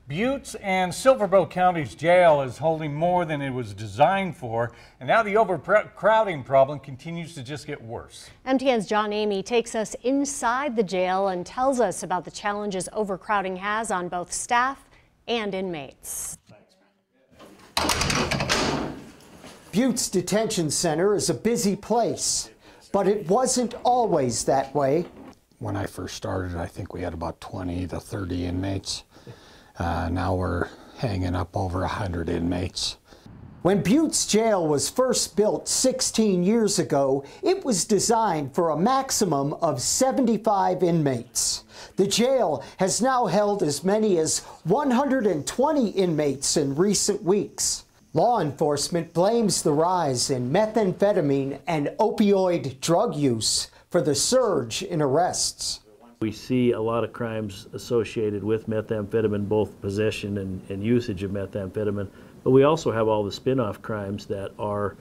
Buttes and Silver Bow County's jail is holding more than it was designed for, and now the overcrowding problem continues to just get worse. MTN's John Amy takes us inside the jail and tells us about the challenges overcrowding has on both staff and inmates. Buttes Detention Center is a busy place, but it wasn't always that way. When I first started, I think we had about 20 to 30 inmates. Now we're hanging up over 100 inmates. When Buttes Jail was first built 16 years ago, it was designed for a maximum of 75 inmates. The jail has now held as many as 120 inmates in recent weeks. Law enforcement blames the rise in methamphetamine and opioid drug use for the surge in arrests. We see a lot of crimes associated with methamphetamine, both possession and usage of methamphetamine, but we also have all the spin-off crimes that are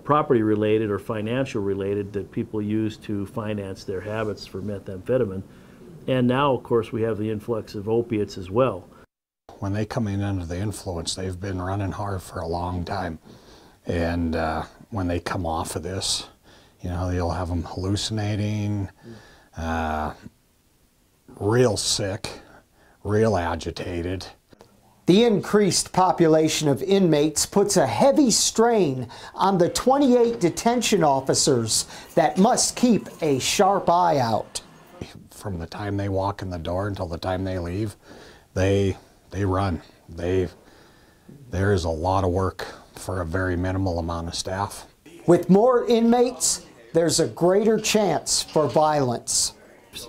property related or financial related that people use to finance their habits for methamphetamine. And now, of course, we have the influx of opiates as well. When they come in under the influence, they've been running hard for a long time. And when they come off of this, you know, you'll have them hallucinating, real sick, real agitated. The increased population of inmates puts a heavy strain on the 28 detention officers that must keep a sharp eye out. From the time they walk in the door until the time they leave, they run. There is a lot of work for a very minimal amount of staff. With more inmates, there's a greater chance for violence.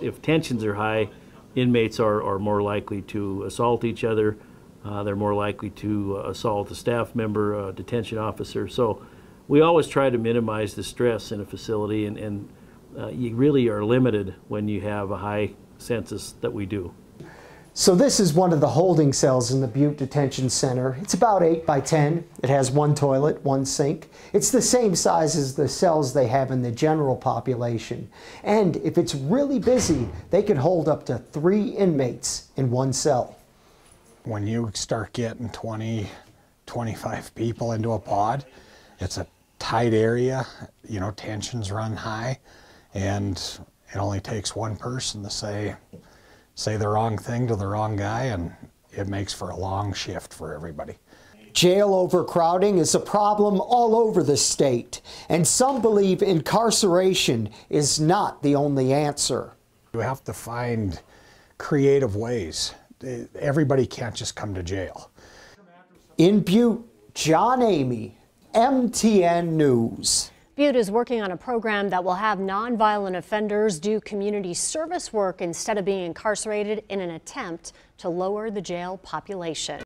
If tensions are high, inmates are more likely to assault each other. They're more likely to assault a staff member, a detention officer. So we always try to minimize the stress in a facility, and you really are limited when you have a high census that we do. So this is one of the holding cells in the Butte Detention Center. It's about 8 by 10. It has one toilet, one sink. It's the same size as the cells they have in the general population. And if it's really busy, they can hold up to 3 inmates in one cell. When you start getting 20, 25 people into a pod, it's a tight area, you know, tensions run high, and it only takes one person to say the wrong thing to the wrong guy, and it makes for a long shift for everybody. Jail overcrowding is a problem all over the state, and some believe incarceration is not the only answer. You have to find creative ways. Everybody can't just come to jail. In Butte, John Amy, MTN News. Butte is working on a program that will have nonviolent offenders do community service work instead of being incarcerated in an attempt to lower the jail population.